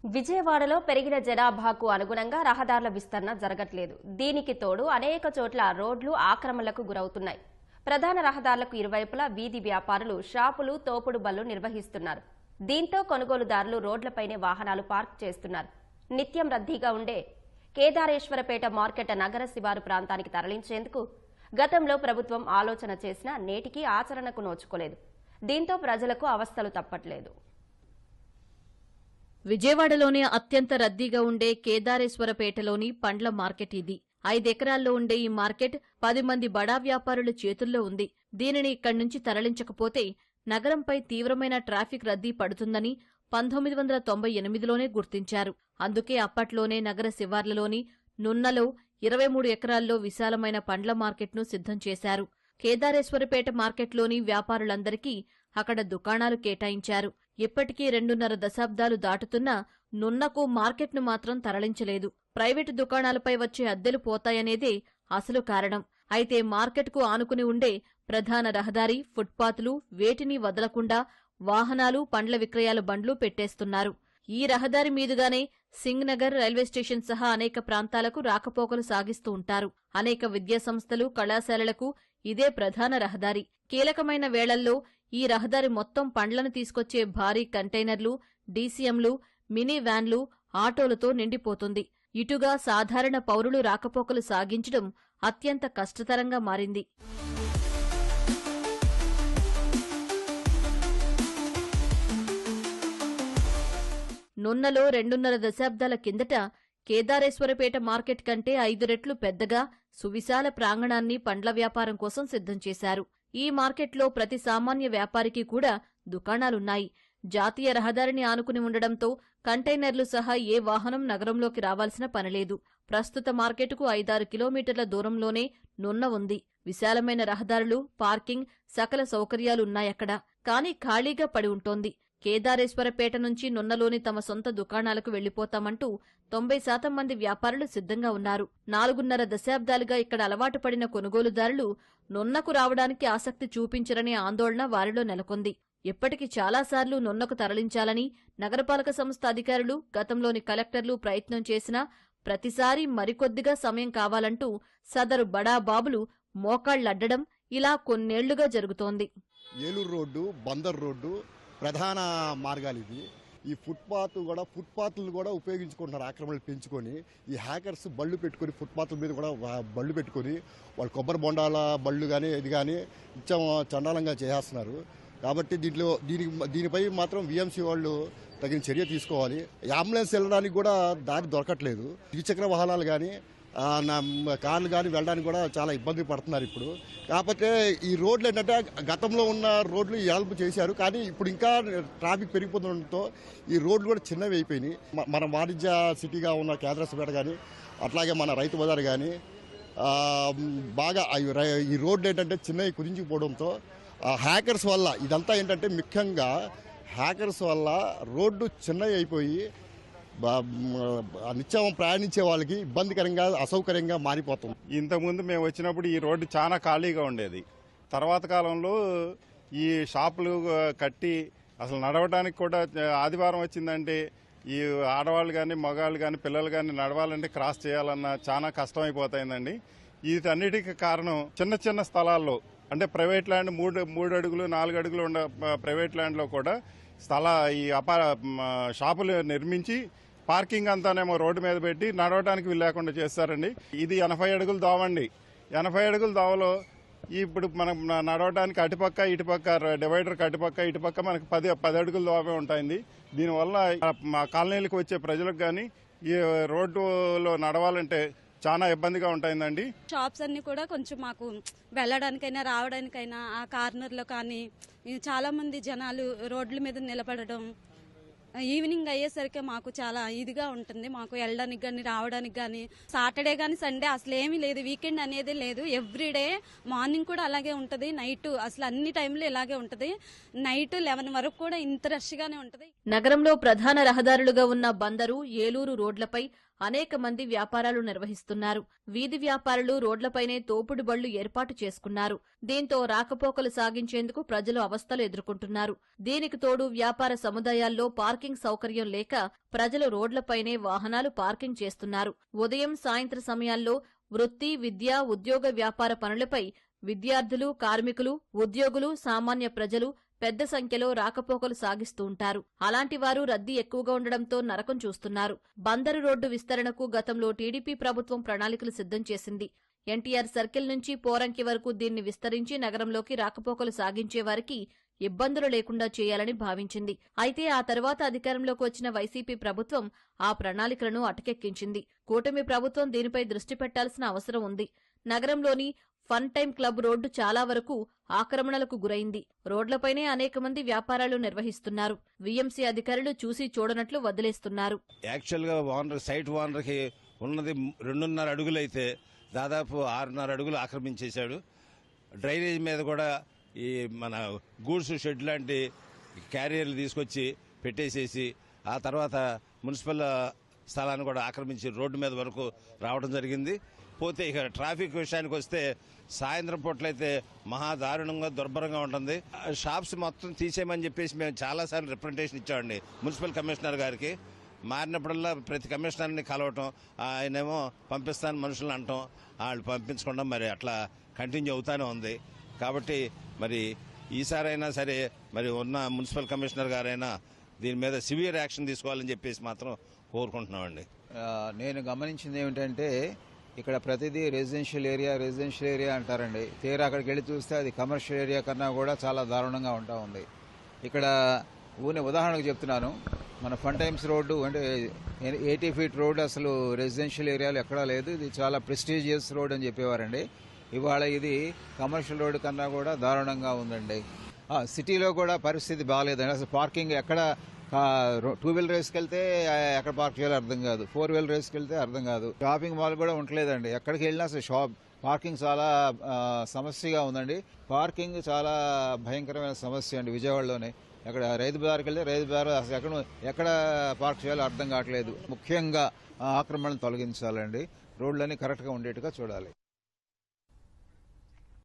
విజయవాడలో పెరిగిన జనాభాకు అనుగుణంగా రహదారుల విస్తరణ జరగట్లేదు. దీనికి తోడు అనేక చోట్ల రోడ్లు ఆక్రమణలకు గురవుతున్నాయి. ప్రధాన రహదారులకు ఇరువైపులా వీధి వ్యాపారులు, షాపులు, తోపుడు బళ్లు నిర్వహిస్తున్నారు. దీంతో కొనుగోలుదారులు రోడ్లపైనే వాహనాలు పార్క్ చేస్తున్నారు. నిత్యం రద్దీగా ఉండే కేదారేశ్వరపేట మార్కెట్ నగర శివారు ప్రాంతానికి తరలించేందుకు గతంలో ప్రభుత్వం ఆలోచన చేసినా నేటికి ఆచరణకు నోచుకోలేదు. దీంతో ప్రజలకు అవస్థలు తప్పట్లేదు. విజయవాడలోనే అత్యంత రద్దీగా ఉండే కేదారేశ్వరపేటలోని పండ్ల మార్కెట్ ఇది. 5 ఎకరాల్లో ఉండే ఈ మార్కెట్ 10 మంది బడా వ్యాపారుల చేతుల్లో ఉంది. దీనిని ఇక్కడి నుంచి తరలించకపోతే నగరంపై తీవ్రమైన ట్రాఫిక్ రద్దీ పడుతుందని 1998లోనే గుర్తించారు. అందుకే అప్పట్లోనే నగర శివార్లలోని నున్నలో 23 ఎకరాల్లో విశాలమైన పండ్ల మార్కెట్ను సిద్ధం చేశారు. కేదారేశ్వరపేట మార్కెట్లోని వ్యాపారులందరికీ అక్కడ దుకాణాలు కేటాయించారు. ఇప్పటికీ 2.5 దశాబ్దాలు దాటుతున్నా నున్నకు మార్కెట్ను మాత్రం తరలించలేదు. ప్రైవేటు దుకాణాలపై వచ్చే అద్దెలు పోతాయనేదే అసలు కారణం. అయితే మార్కెట్కు ఆనుకుని ఉండే ప్రధాన రహదారి, ఫుట్పాత్లు వేటిని వదలకుండా వాహనాలు, పండ్ల విక్రయాల బండ్లు పెట్టేస్తున్నారు. ఈ రహదారి మీదుగానే సింగ్ నగర్, రైల్వే స్టేషన్ సహా అనేక ప్రాంతాలకు రాకపోకలు సాగిస్తూ ఉంటారు. అనేక విద్యాసంస్థలు, కళాశాలలకు ఇదే ప్రధాన రహదారి. కీలకమైన వేళల్లో ఈ రహదారి మొత్తం పండ్లను తీసుకొచ్చే భారీ కంటైనర్లు, డీసీఎంలు, మినీ వ్యాన్లు, ఆటోలతో నిండిపోతుంది. ఇటుగా సాధారణ పౌరులు రాకపోకలు సాగించడం అత్యంత కష్టతరంగా మారింది. నున్నలో 2.5 దశాబ్దాల కిందట కేదారేశ్వరపేట మార్కెట్ కంటే 5 రెట్లు పెద్దగా సువిశాల ప్రాంగణాన్ని పండ్ల వ్యాపారం కోసం సిద్ధం చేశారు. ఈ మార్కెట్లో ప్రతి సామాన్య వ్యాపారికి కూడా దుకాణాలున్నాయి. జాతీయ రహదారిని ఆనుకుని ఉండడంతో కంటైనర్లు సహా ఏ వాహనం నగరంలోకి రావాల్సిన పనిలేదు. ప్రస్తుత మార్కెటుకు 5-6 కిలోమీటర్ల దూరంలోనే నున్న ఉంది. విశాలమైన రహదారులు, పార్కింగ్, సకల సౌకర్యాలున్నాయక్కడ. కానీ ఖాళీగా పడి ఉంటోంది. కేదారేశ్వరపేట నుంచి నున్నలోని తమ సొంత దుకాణాలకు వెళ్లిపోతామంటూ 90% మంది వ్యాపారులు సిద్ధంగా ఉన్నారు. 4.5 దశాబ్దాలుగా ఇక్కడ అలవాటు పడిన కొనుగోలుదారులు నున్నకు రావడానికి ఆసక్తి చూపించరనే ఆందోళన వారిలో నెలకొంది. ఇప్పటికి చాలాసార్లు నున్నకు తరలించాలని నగరపాలక సంస్థ అధికారులు, గతంలోని కలెక్టర్లు ప్రయత్నం చేసినా ప్రతిసారీ మరికొద్దిగా సమయం కావాలంటూ సదరు బడా బాబులు మోకాళ్లడ్డడం ఇలా కొన్నేళ్లుగా జరుగుతోంది. ఏలూరు రోడ్డు, బందర్ రోడ్డు ప్రధాన మార్గాలు ఇవి. ఈ ఫుట్పాత్లు కూడా ఉపయోగించుకుంటున్నారు. ఆక్రమణలు పెంచుకొని ఈ హ్యాకర్స్ బళ్ళు పెట్టుకొని ఫుట్పాత్ల మీద కూడా బళ్ళు పెట్టుకొని వాళ్ళు కొబ్బరి బొండాల బళ్ళు కానీ ఇది కానీ చండాలంగా చేసేస్తున్నారు. కాబట్టి దీనిపై మాత్రం విఎంసీ వాళ్ళు తగిన చర్య తీసుకోవాలి. అంబులెన్స్ వెళ్ళడానికి కూడా దారి దొరకట్లేదు. ద్విచక్ర వాహనాలు కానీ కార్లు కానీ వెళ్ళడానికి కూడా చాలా ఇబ్బంది పడుతున్నారు ఇప్పుడు. కాకపోతే ఈ రోడ్లు ఏంటంటే గతంలో ఉన్న రోడ్లు హెల్ప్ చేశారు, కానీ ఇప్పుడు ఇంకా ట్రాఫిక్ పెరిగిపోతుండటంతో ఈ రోడ్లు కూడా చిన్నవి అయిపోయినాయి. మన వాణిజ్య సిటీగా ఉన్న కేదారేశ్వరపేట కానీ అట్లాగే మన రైతు బజార్ కానీ బాగా ఈ రోడ్లు ఏంటంటే చిన్నవి కుదించిపోవడంతో హ్యాకర్స్ వల్ల ఇదంతా ఏంటంటే ముఖ్యంగా హ్యాకర్స్ వల్ల రోడ్డు చిన్నవి అయిపోయి నిత్యం ప్రయాణించే వాళ్ళకి ఇబ్బందికరంగా, అసౌకర్యంగా మారిపోతుంది. ఇంతకుముందు మేము వచ్చినప్పుడు ఈ రోడ్డు చాలా ఖాళీగా ఉండేది. తర్వాత కాలంలో ఈ షాపులు కట్టి అసలు నడవడానికి కూడా ఆదివారం వచ్చిందంటే ఈ ఆడవాళ్ళు కానీ, మగవాళ్ళు కానీ, పిల్లలు కానీ నడవాలంటే క్రాస్ చేయాలన్నా చాలా కష్టం అయిపోతాయిందండి. వీటన్నిటికీ కారణం చిన్న చిన్న స్థలాల్లో అంటే ప్రైవేట్ ల్యాండ్ 3 అడుగులు 4 అడుగులు ఉన్న ప్రైవేట్ ల్యాండ్లో కూడా ఈ షాపులు నిర్మించి పార్కింగ్ అంతానేమో రోడ్డు మీద పెట్టి నడవడానికి వీలు లేకుండా చేస్తారండి. ఇది 80 అడుగులు దోవండి. 80 అడుగుల దోవలో ఇప్పుడు మనం నడవడానికి అటుపక్క ఇటుపక్క డివైడర్కి అటుపక్క ఇటుపక్క మనకి 10 అడుగుల దోవే ఉంటాయింది. దీనివల్ల మా కాలనీలకు వచ్చే ప్రజలకు కానీ ఈ రోడ్డులో నడవాలంటే చాలా ఇబ్బందిగా ఉంటాయిందండి. షాప్స్ అన్ని కూడా కొంచెం మాకు వెళ్ళడానికైనా రావడానికైనా ఆ కార్నర్లో కానీ చాలా మంది జనాలు రోడ్ల మీద నిలబడడం, ఈవినింగ్ అయ్యేసరికి మాకు చాలా ఇదిగా ఉంటుంది. మాకు వెళ్ళడానికి కానీ రావడానికి కానీ సాటర్డే కానీ సండే అసలు ఏమీ లేదు, వీకెండ్ అనేది లేదు. ఎవ్రీడే మార్నింగ్ కూడా అలాగే ఉంటుంది, నైట్ అసలు అన్ని టైంలో ఇలాగే ఉంటుంది. నైట్ 11 వరకు కూడా ఇంత రష్గానే ఉంటుంది. నగరంలో ప్రధాన రహదారులుగా ఉన్న బందరు, ఏలూరు రోడ్లపై అనేక మంది వ్యాపారాలు నిర్వహిస్తున్నారు. వీధి వ్యాపారులు రోడ్లపైనే తోపుడు బళ్లు ఏర్పాటు చేసుకున్నారు. దీంతో రాకపోకలు సాగించేందుకు ప్రజలు అవస్థలు ఎదుర్కొంటున్నారు. దీనికి తోడు వ్యాపార సముదాయాల్లో పార్కింగ్ సౌకర్యం లేక ప్రజలు రోడ్లపైనే వాహనాలు పార్కింగ్ చేస్తున్నారు. ఉదయం, సాయంత్రం సమయాల్లో వృత్తి, విద్య, ఉద్యోగ, వ్యాపార పనులపై విద్యార్థులు, కార్మికులు, ఉద్యోగులు, సామాన్య ప్రజలు పెద్ద సంఖ్యలో రాకపోకలు సాగిస్తూ ఉంటారు. అలాంటి వారు రద్దీ ఎక్కువగా ఉండడంతో నరకం చూస్తున్నారు. బందరు రోడ్డు విస్తరణకు గతంలో టీడీపీ ప్రభుత్వం ప్రణాళికలు సిద్ధం చేసింది. ఎన్టీఆర్ సర్కిల్ నుంచి పోరంకి వరకు దీన్ని విస్తరించి నగరంలోకి రాకపోకలు సాగించే వారికి ఇబ్బందులు లేకుండా చేయాలని భావించింది. అయితే ఆ తర్వాత అధికారంలోకి వచ్చిన వైసీపీ ప్రభుత్వం ఆ ప్రణాళికలను అటకెక్కించింది. కూటమి ప్రభుత్వం దీనిపై దృష్టి పెట్టాల్సిన అవసరం ఉంది. నగరంలోని ఫన్ టైం క్లబ్ రోడ్డు చాలా వరకు ఆక్రమణలకు గురైంది. రోడ్లపైనే అనేక మంది వ్యాపారాలు నిర్వహిస్తున్నారు. వీఎంసీ అధికారులు చూసి చూడనట్లు వదిలేస్తున్నారు. యాక్చువల్గా సైట్ ఓనర్కి ఉన్నది 2.5 అడుగులైతే దాదాపు 6.5 అడుగులు ఆక్రమించేశాడు. డ్రైనేజ్ మీద కూడా ఈ మన గూడ్స్ షెడ్ లాంటి క్యారియర్లు తీసుకొచ్చి పెట్టేసేసి ఆ తర్వాత మున్సిపల్ స్థలాన్ని కూడా ఆక్రమించి రోడ్డు మీద వరకు రావడం జరిగింది. పోతే ఇక ట్రాఫిక్ విషయానికి వస్తే సాయంత్రం పూట్లయితే మహాదారుణంగా దుర్భరంగా ఉంటుంది. షాప్స్ మొత్తం తీసేయమని చెప్పేసి మేము చాలాసార్లు రిప్రజెంటేషన్ ఇచ్చామండి మున్సిపల్ కమిషనర్ గారికి. మారినప్పుడల్లా ప్రతి కమిషనర్ని కలవటం, ఆయనేమో పంపిస్తాను మనుషులను అంటాం, వాళ్ళు పంపించకుండా మరి అట్లా కంటిన్యూ అవుతానే ఉంది. కాబట్టి మరి ఈసారైనా సరే మరి ఉన్న మున్సిపల్ కమిషనర్ గారైనా దీని మీద సివియర్ యాక్షన్ తీసుకోవాలని చెప్పేసి మాత్రం కోరుకుంటున్నామండి. నేను గమనించింది ఏమిటంటే ఇక్కడ ప్రతిదీ రెసిడెన్షియల్ ఏరియా అంటారండి. తీరా అక్కడికి వెళ్ళి చూస్తే అది కమర్షియల్ ఏరియా కన్నా కూడా చాలా దారుణంగా ఉంటా ఉంది. ఇక్కడ ఉదాహరణకు చెప్తున్నాను, మన ఫన్ టైమ్స్ రోడ్డు అంటే 80 ఫీట్ రోడ్డు అసలు రెసిడెన్షియల్ ఏరియాలో ఎక్కడా లేదు. ఇది చాలా ప్రెస్టీజియస్ రోడ్ అని చెప్పేవారండి. ఇవాళ ఇది కమర్షియల్ రోడ్డు కన్నా కూడా దారుణంగా ఉందండి. సిటీలో కూడా పరిస్థితి బాగాలేదండి. అసలు పార్కింగ్ ఎక్కడ 2 వీలర్ రేస్కి వెళ్తే ఎక్కడ పార్క్ చేయాలో అర్థం కాదు, 4 వీలర్ రేస్కి వెళ్తే అర్థం కాదు. షాపింగ్ మాల్ కూడా ఉండలేదండి. ఎక్కడికి వెళ్ళినా అసలు పార్కింగ్ చాలా సమస్యగా ఉందండి. పార్కింగ్ చాలా భయంకరమైన సమస్య అండి విజయవాడలోనే. అక్కడ రైతు బజార్కి వెళ్తే రైతు బజార్ అసలు ఎక్కడ పార్క్ చేయాలో అర్థం కావట్లేదు. ముఖ్యంగా ఆక్రమణను తొలగించాలండి. రోడ్లన్నీ కరెక్ట్గా ఉండేట్టుగా చూడాలి.